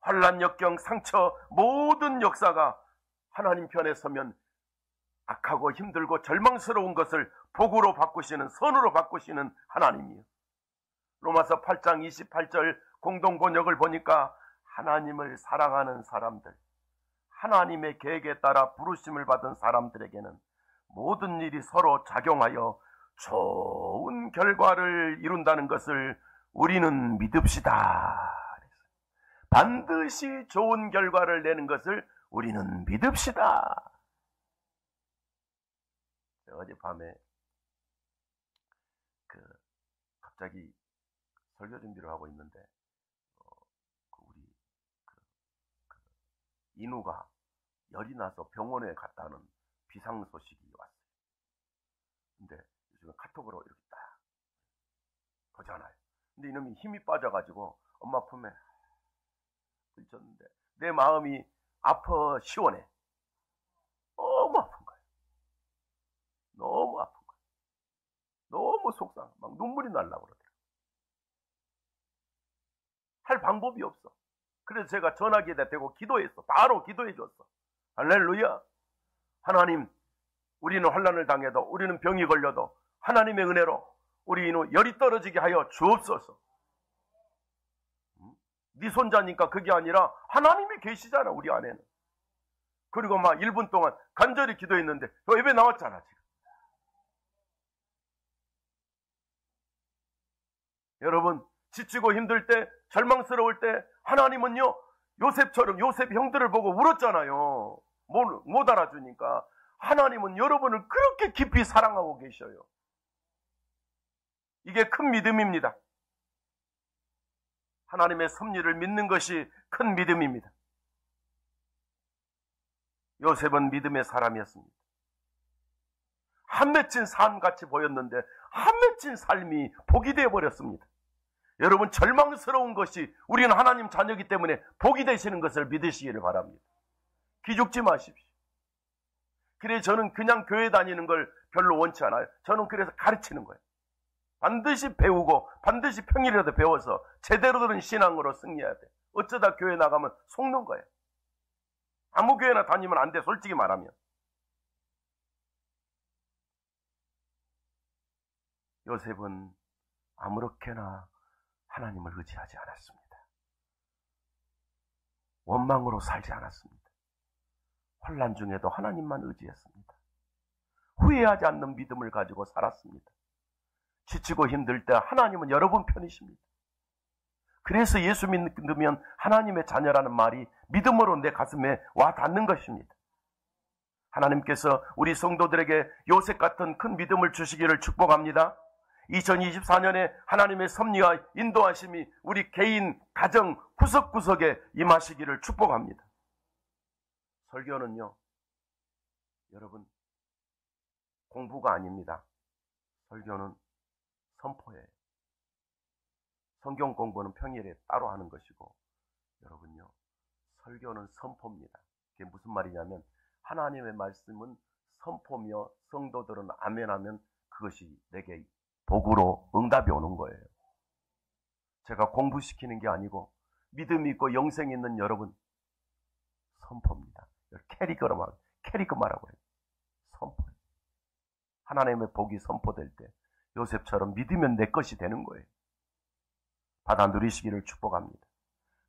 환난, 역경, 상처 모든 역사가 하나님 편에 서면 악하고 힘들고 절망스러운 것을 복으로 바꾸시는, 선으로 바꾸시는 하나님이요. 로마서 8장 28절 공동번역을 보니까 하나님을 사랑하는 사람들, 하나님의 계획에 따라 부르심을 받은 사람들에게는 모든 일이 서로 작용하여 좋은 결과를 이룬다는 것을 우리는 믿읍시다. 반드시 좋은 결과를 내는 것을 우리는 믿읍시다. 어젯밤에 갑자기 설교 준비를 하고 있는데 우리 인우가 열이 나서 병원에 갔다는 비상 소식이 왔어요. 근데 요즘 카톡으로 이렇게 딱 보잖아요. 근데 이놈이 힘이 빠져가지고 엄마 품에 들쳤는데 내 마음이 아파 시원해. 너무 아픈 거예요. 너무 아픈 거예요. 너무 속상. 막 눈물이 날라고 그러더라고요. 할 방법이 없어. 그래서 제가 전화기에다 대고 기도했어. 바로 기도해 줬어. 할렐루야. 하나님, 우리는 환난을 당해도, 우리는 병이 걸려도 하나님의 은혜로 우리 인후 열이 떨어지게 하여 주옵소서. 네 손자니까 그게 아니라 하나님이 계시잖아, 우리 안에는. 그리고 막 1분 동안 간절히 기도했는데 예배 나왔잖아, 지금. 여러분, 지치고 힘들 때, 절망스러울 때 하나님은요, 요셉처럼 요셉 형들을 보고 울었잖아요. 못 알아주니까. 하나님은 여러분을 그렇게 깊이 사랑하고 계셔요. 이게 큰 믿음입니다. 하나님의 섭리를 믿는 것이 큰 믿음입니다. 요셉은 믿음의 사람이었습니다. 한 맺힌 삶같이 보였는데 한 맺힌 삶이 복이 되어버렸습니다. 여러분, 절망스러운 것이 우리는 하나님 자녀이기 때문에 복이 되시는 것을 믿으시기를 바랍니다. 기죽지 마십시오. 그래, 저는 그냥 교회 다니는 걸 별로 원치 않아요. 저는 그래서 가르치는 거예요. 반드시 배우고 반드시 평일이라도 배워서 제대로 된 신앙으로 승리해야 돼. 어쩌다 교회 나가면 속는 거예요. 아무 교회나 다니면 안 돼, 솔직히 말하면. 요셉은 아무렇게나 하나님을 의지하지 않았습니다. 원망으로 살지 않았습니다. 환난 중에도 하나님만 의지했습니다. 후회하지 않는 믿음을 가지고 살았습니다. 지치고 힘들 때 하나님은 여러분 편이십니다. 그래서 예수 믿으면 하나님의 자녀라는 말이 믿음으로 내 가슴에 와 닿는 것입니다. 하나님께서 우리 성도들에게 요셉 같은 큰 믿음을 주시기를 축복합니다. 2024년에 하나님의 섭리와 인도하심이 우리 개인, 가정, 구석구석에 임하시기를 축복합니다. 설교는요, 여러분, 공부가 아닙니다. 설교는 선포예요. 성경 공부는 평일에 따로 하는 것이고, 여러분요, 설교는 선포입니다. 그게 무슨 말이냐면 하나님의 말씀은 선포며 성도들은 아멘하면 그것이 내게 복으로 응답이 오는 거예요. 제가 공부시키는 게 아니고 믿음이 있고 영생이 있는 여러분, 선포입니다. 캐리그마라고 해요. 선포. 하나님의 복이 선포될 때 요셉처럼 믿으면 내 것이 되는 거예요. 받아 누리시기를 축복합니다.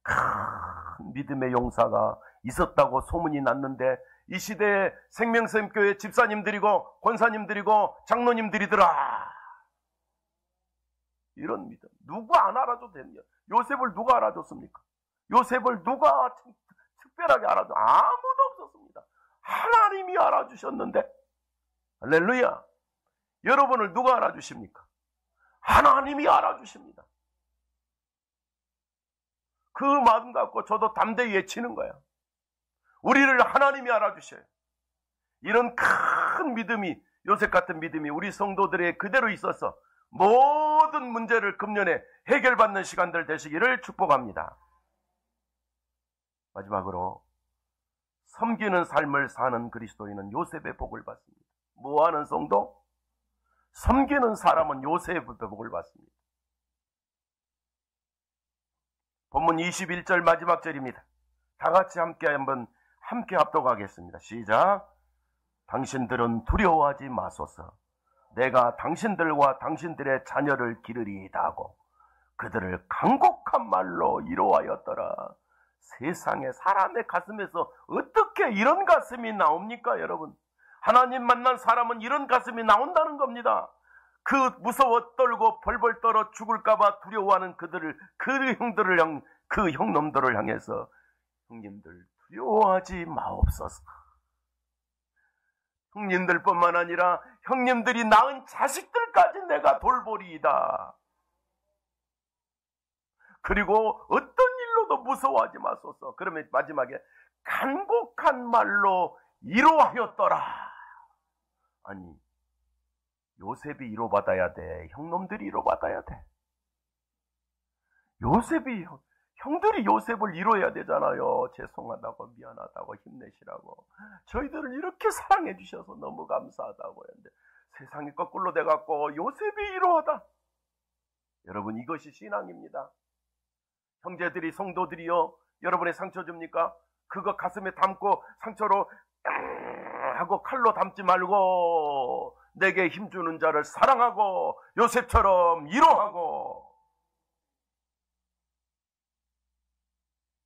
큰 믿음의 용사가 있었다고 소문이 났는데 이 시대에 생명샘교회 집사님들이고 권사님들이고 장로님들이더라. 이런 믿음. 누가 안 알아줘도 됩니다. 요셉을 누가 알아줬습니까? 요셉을 누가 특별하게 알아줘? 아무도 없었습니다. 하나님이 알아주셨는데, 할렐루야. 여러분을 누가 알아주십니까? 하나님이 알아주십니다. 그 마음 갖고 저도 담대히 외치는 거야. 우리를 하나님이 알아주셔요. 이런 큰 믿음이, 요셉 같은 믿음이 우리 성도들의 그대로 있어서 모든 문제를 금년에 해결받는 시간들 되시기를 축복합니다. 마지막으로, 섬기는 삶을 사는 그리스도인은 요셉의 복을 받습니다. 뭐하는 성도? 섬기는 사람은 요셉의 복을 받습니다. 본문 21절 마지막 절입니다. 다 같이 함께 합독하겠습니다. 시작. 당신들은 두려워하지 마소서. 내가 당신들과 당신들의 자녀를 기르리이다 하고 그들을 간곡한 말로 위로하였더라. 세상에, 사람의 가슴에서 어떻게 이런 가슴이 나옵니까, 여러분? 하나님 만난 사람은 이런 가슴이 나온다는 겁니다. 그 무서워 떨고 벌벌 떨어 죽을까봐 두려워하는 그 형놈들을 향해서, 형님들 두려워하지 마옵소서. 형님들뿐만 아니라 형님들이 낳은 자식들까지 내가 돌보리이다. 그리고 어떤 일로도 무서워하지 마소서. 그러면 마지막에 간곡한 말로 위로하였더라. 아니, 요셉이 위로받아야 돼? 형놈들이 위로받아야 돼? 형들이 요셉을 위로해야 되잖아요. 죄송하다고, 미안하다고, 힘내시라고. 저희들을 이렇게 사랑해 주셔서 너무 감사하다고 했는데 세상이 거꾸로 돼갖고 요셉이 위로하다. 여러분, 이것이 신앙입니다. 형제들이, 성도들이요, 여러분의 상처 줍니까? 그거 가슴에 담고 상처로 하고 칼로 담지 말고 내게 힘주는 자를 사랑하고 요셉처럼 위로하고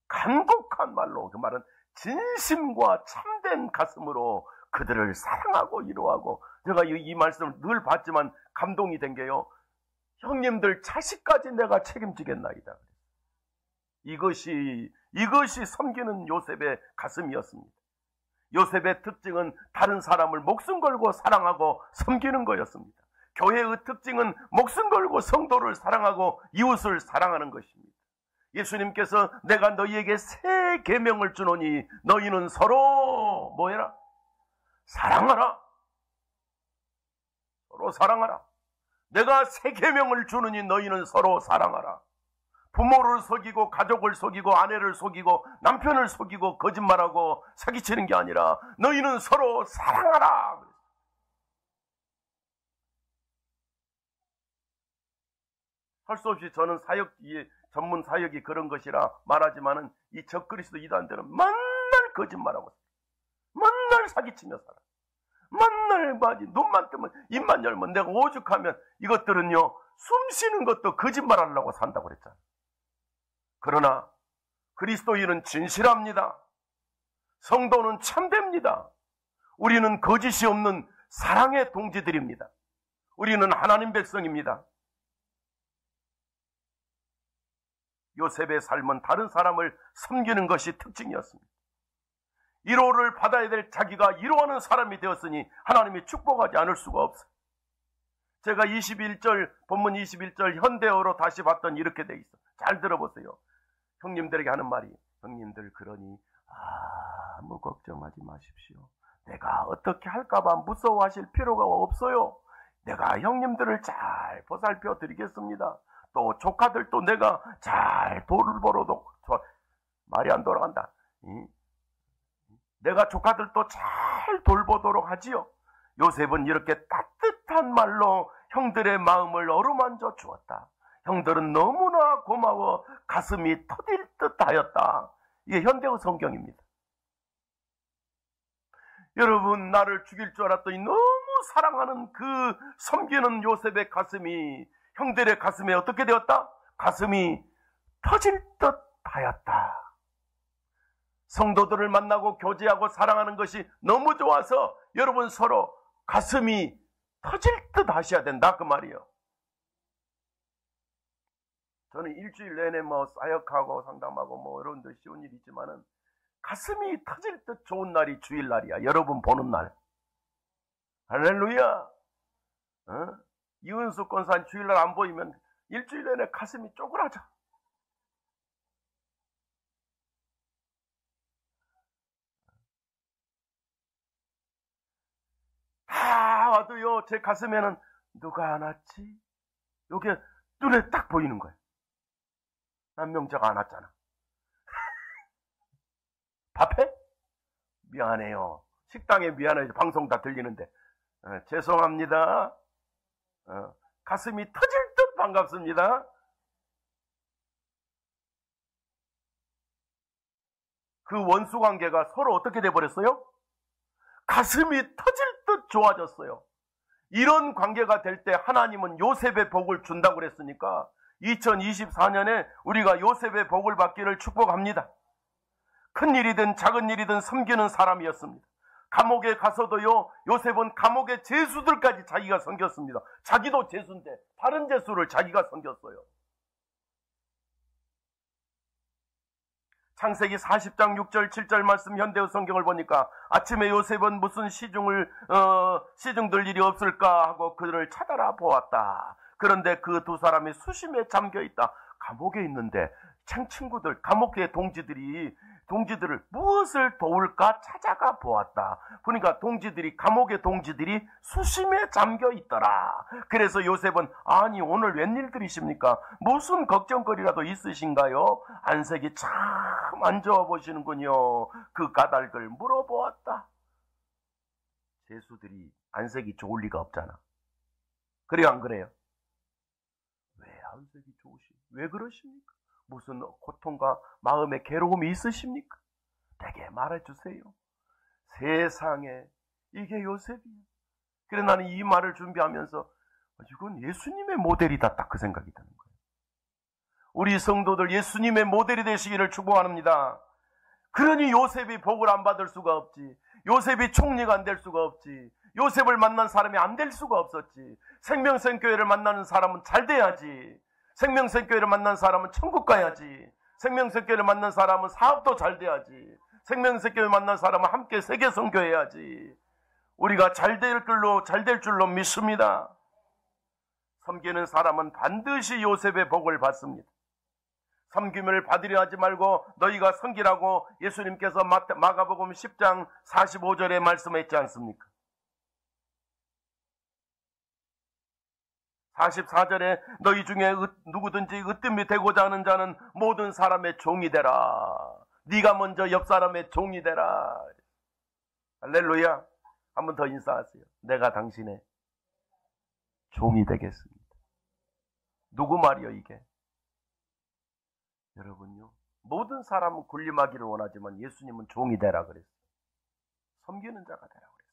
간곡한 말로, 그 말은 진심과 참된 가슴으로 그들을 사랑하고 위로하고. 제가 이 말씀을 늘 봤지만 감동이 된 게요, 형님들 자식까지 내가 책임지겠나이다. 이것이 섬기는 요셉의 가슴이었습니다. 요셉의 특징은 다른 사람을 목숨 걸고 사랑하고 섬기는 거였습니다. 교회의 특징은 목숨 걸고 성도를 사랑하고 이웃을 사랑하는 것입니다. 예수님께서 내가 너희에게 새 계명을 주노니 너희는 서로 뭐해라? 사랑하라. 서로 사랑하라. 내가 새 계명을 주노니 너희는 서로 사랑하라. 부모를 속이고 가족을 속이고 아내를 속이고 남편을 속이고 거짓말하고 사기치는 게 아니라 너희는 서로 사랑하라. 할 수 없이 저는 전문 사역이 그런 것이라 말하지만은 이 적그리스도 이단들은 맨날 거짓말하고 맨날 사기치며 살아. 맨날 눈만 뜨면 입만 열면 내가 오죽하면 이것들은요, 숨 쉬는 것도 거짓말하려고 산다고 그랬잖아. 그러나 그리스도인은 진실합니다. 성도는 참됩니다. 우리는 거짓이 없는 사랑의 동지들입니다. 우리는 하나님 백성입니다. 요셉의 삶은 다른 사람을 섬기는 것이 특징이었습니다. 위로를 받아야 될 자기가 위로하는 사람이 되었으니 하나님이 축복하지 않을 수가 없어요. 제가 21절, 본문 21절 현대어로 다시 봤더니 이렇게 돼 있어. 잘 들어보세요. 형님들에게 하는 말이, 형님들 그러니 아무 걱정하지 마십시오. 내가 어떻게 할까봐 무서워하실 필요가 없어요. 내가 형님들을 잘 보살펴 드리겠습니다. 또 조카들도 내가 잘 돌보러도, 말이 안 돌아간다. 내가 조카들도 잘 돌보도록 하지요. 요셉은 이렇게 따뜻한 말로 형들의 마음을 어루만져 주었다. 형들은 너무나 고마워 가슴이 터질 듯 하였다. 이게 현대어 성경입니다. 여러분, 나를 죽일 줄 알았더니 너무 사랑하는 그 섬기는 요셉의 가슴이 형들의 가슴에 어떻게 되었다? 가슴이 터질 듯 하였다. 성도들을 만나고 교제하고 사랑하는 것이 너무 좋아서 여러분 서로 가슴이 터질 듯 하셔야 된다, 그 말이에요. 저는 일주일 내내 사역하고 상담하고 여러분들 쉬운 일이 있지만은 가슴이 터질 듯 좋은 날이 주일날이야. 여러분 보는 날. 할렐루야. 이은숙 권사님 주일날 안 보이면 일주일 내내 가슴이 쪼그라져. 다 와도요, 제 가슴에는 누가 안 왔지? 요게 눈에 딱 보이는 거예요. 남명자가 안 왔잖아. 밥해? 미안해요. 식당에 미안해요. 방송 다 들리는데. 죄송합니다. 가슴이 터질 듯 반갑습니다. 그 원수 관계가 서로 어떻게 돼버렸어요? 가슴이 터질 듯 좋아졌어요. 이런 관계가 될 때 하나님은 요셉의 복을 준다고 그랬으니까 2024년에 우리가 요셉의 복을 받기를 축복합니다. 큰 일이든 작은 일이든 섬기는 사람이었습니다. 감옥에 가서도요, 요셉은 감옥의 죄수들까지 자기가 섬겼습니다. 자기도 죄수인데 다른 죄수를 자기가 섬겼어요. 창세기 40장 6절 7절 말씀 현대의 성경을 보니까 아침에 요셉은 무슨 시중들 일이 없을까 하고 그들을 찾아라 보았다. 그런데 그 두 사람이 수심에 잠겨 있다. 감옥에 있는데 친구들, 감옥의 동지들을 무엇을 도울까 찾아가 보았다. 보니까 감옥의 동지들이 수심에 잠겨 있더라. 그래서 요셉은 아니 오늘 웬일들이십니까? 무슨 걱정거리라도 있으신가요? 안색이 참 안 좋아 보시는군요. 그 까닭을 물어보았다. 죄수들이 안색이 좋을 리가 없잖아. 그래요 안 그래요? 왜 안색이 왜 그러십니까? 무슨 고통과 마음의 괴로움이 있으십니까? 내게 말해주세요. 세상에 이게 요셉이에요. 그래 나는 이 말을 준비하면서 이건 예수님의 모델이다 딱 그 생각이 드는 거예요. 우리 성도들 예수님의 모델이 되시기를 축복합니다. 그러니 요셉이 복을 안 받을 수가 없지. 요셉이 총리가 안 될 수가 없지. 요셉을 만난 사람이 안 될 수가 없었지. 생명샘교회를 만나는 사람은 잘 돼야지. 생명샘교회를 만난 사람은 천국 가야지. 생명샘교회를 만난 사람은 사업도 잘 돼야지. 생명샘교회 만난 사람은 함께 세계 선교해야지. 우리가 잘 될 줄로 믿습니다. 섬기는 사람은 반드시 요셉의 복을 받습니다. 섬김을 받으려 하지 말고 너희가 섬기라고 예수님께서 마가복음 10장 45절에 말씀했지 않습니까? 44절에 너희 중에 누구든지 으뜸이 되고자 하는 자는 모든 사람의 종이 되라. 네가 먼저 옆 사람의 종이 되라. 할렐루야. 한 번 더 인사하세요. 내가 당신의 종이 되겠습니다. 누구 말이요 이게? 여러분요. 모든 사람은 군림하기를 원하지만 예수님은 종이 되라 그랬어요. 섬기는 자가 되라 그랬어요.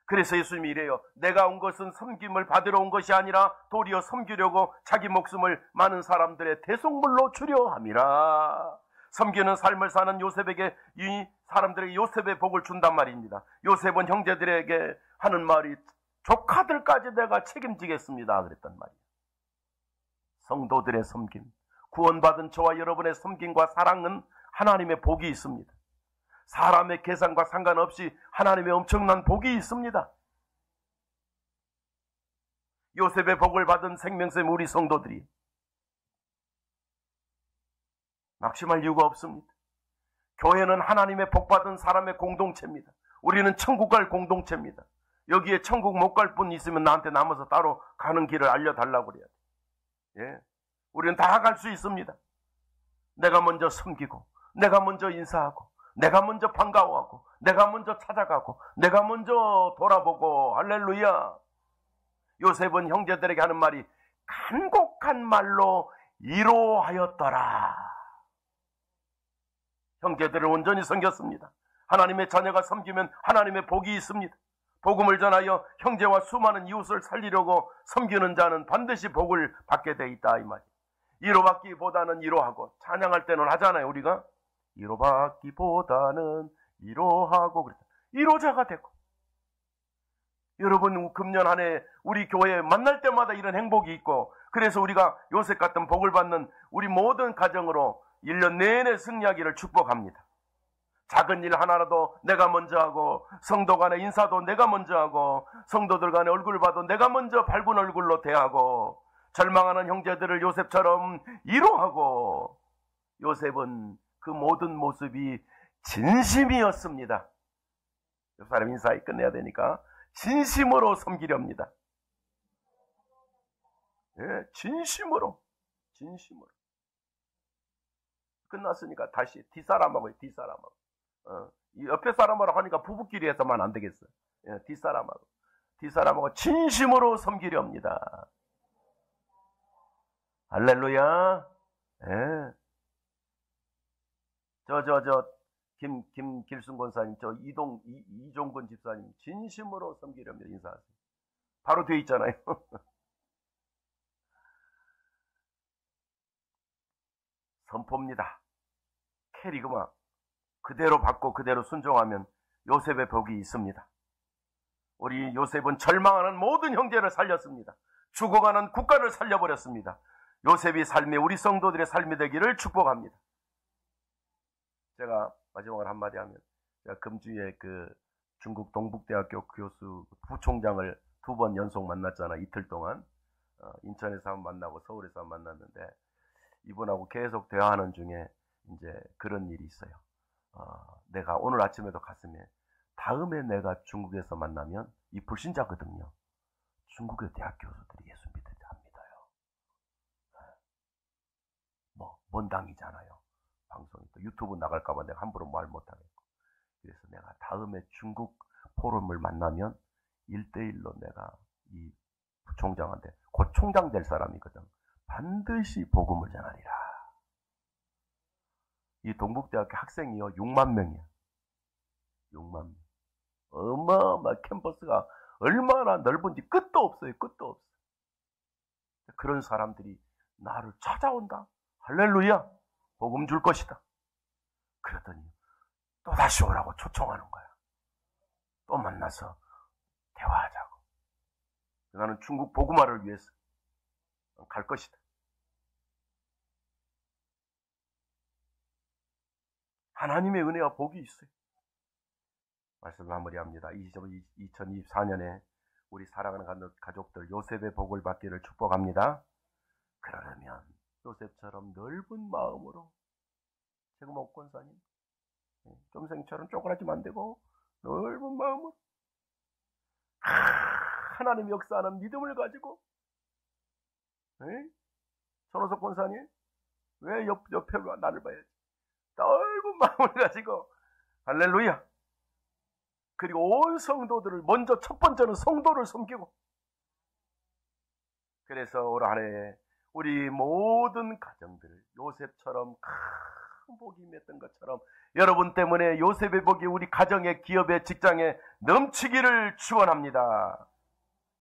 그래서 예수님이 이래요. 내가 온 것은 섬김을 받으러 온 것이 아니라 도리어 섬기려고 자기 목숨을 많은 사람들의 대속물로 주려 함이라. 섬기는 삶을 사는 요셉에게 이 사람들에게 요셉의 복을 준단 말입니다. 요셉은 형제들에게 하는 말이 조카들까지 내가 책임지겠습니다 그랬단 말이에요. 성도들의 섬김, 구원받은 저와 여러분의 섬김과 사랑은 하나님의 복이 있습니다. 사람의 계산과 상관없이 하나님의 엄청난 복이 있습니다. 요셉의 복을 받은 생명샘 우리 성도들이 낙심할 이유가 없습니다. 교회는 하나님의 복받은 사람의 공동체입니다. 우리는 천국 갈 공동체입니다. 여기에 천국 못 갈 분 있으면 나한테 남아서 따로 가는 길을 알려달라고 그래야 돼. 예. 우리는 다 갈 수 있습니다. 내가 먼저 섬기고, 내가 먼저 인사하고, 내가 먼저 반가워하고, 내가 먼저 찾아가고, 내가 먼저 돌아보고, 할렐루야. 요셉은 형제들에게 하는 말이 간곡한 말로 이로하였더라. 형제들을 온전히 섬겼습니다. 하나님의 자녀가 섬기면 하나님의 복이 있습니다. 복음을 전하여 형제와 수많은 이웃을 살리려고 섬기는 자는 반드시 복을 받게 돼 있다 이 말이에요. 이로받기보다는 이로하고 찬양할 때는 하잖아요. 우리가 이로받기보다는 이로하고 그랬다. 이로자가 되고 여러분 금년 한 해 우리 교회에 만날 때마다 이런 행복이 있고 그래서 우리가 요셉 같은 복을 받는 우리 모든 가정으로 1년 내내 승리하기를 축복합니다. 작은 일 하나라도 내가 먼저 하고 성도 간의 인사도 내가 먼저 하고 성도들 간의 얼굴을 봐도 내가 먼저 밝은 얼굴로 대하고 절망하는 형제들을 요셉처럼 위로하고 요셉은 그 모든 모습이 진심이었습니다. 옆 사람 인사에 끝내야 되니까 진심으로 섬기렵니다. 예, 진심으로. 끝났으니까 다시 뒷사람하고 뒷사람하고. 이 옆에 사람하고 하니까 부부끼리 해서만 안 되겠어. 예, 뒷사람하고 진심으로 섬기렵니다. 할렐루야. 예. 길순 권사님, 이종근 집사님, 진심으로 섬기렵니다. 인사하세요. 바로 돼 있잖아요. 선포입니다. 캐리그마. 그대로 받고 그대로 순종하면 요셉의 복이 있습니다. 우리 요셉은 절망하는 모든 형제를 살렸습니다. 죽어가는 국가를 살려버렸습니다. 요셉이 삶이 우리 성도들의 삶이 되기를 축복합니다. 제가 마지막으로 한마디 하면, 제가 금주에 그 중국 동북대학교 교수 부총장을 2번 연속 만났잖아, 이틀 동안. 인천에서 한번 만나고 서울에서 한번 만났는데, 이분하고 계속 대화하는 중에 이제 그런 일이 있어요. 내가 오늘 아침에도 가슴에, 다음에 내가 중국에서 만나면, 이 불신자거든요. 중국의 대학 교수들이 예수 믿으려 합니다요. 뭔 당이잖아요. 방송이 또 유튜브 나갈까봐 내가 함부로 말 못하겠고. 그래서 내가 다음에 중국 포럼을 만나면 1대1로 내가 이 부총장한테, 곧 총장 될 사람이거든. 반드시 복음을 전하리라. 이 동북대학교 학생이요, 6만 명이야. 6만 명. 어마어마 캠퍼스가 얼마나 넓은지 끝도 없어요. 끝도 없어. 그런 사람들이 나를 찾아온다. 할렐루야. 복음 줄 것이다. 그러더니 또 다시 오라고 초청하는 거야. 또 만나서 대화하자고. 나는 중국 복음화를 위해서 갈 것이다. 하나님의 은혜와 복이 있어요. 말씀을 마무리합니다. 2024년에 우리 사랑하는 가족들 요셉의 복을 받기를 축복합니다. 그러려면 요셉처럼 넓은 마음으로, 지금 옥권사님 점생처럼 쪼그라지면 안 되고 넓은 마음으로 하나님 역사하는 믿음을 가지고, 전호석 권사님 왜 옆에 나를 봐야지, 넓은 마음을 가지고 할렐루야. 그리고 온 성도들을, 먼저 첫 번째는 성도를 섬기고, 그래서 올 한해 우리 모든 가정들 요셉처럼 큰 복이 임했던 것처럼 여러분 때문에 요셉의 복이 우리 가정에, 기업에, 직장에 넘치기를 축원합니다.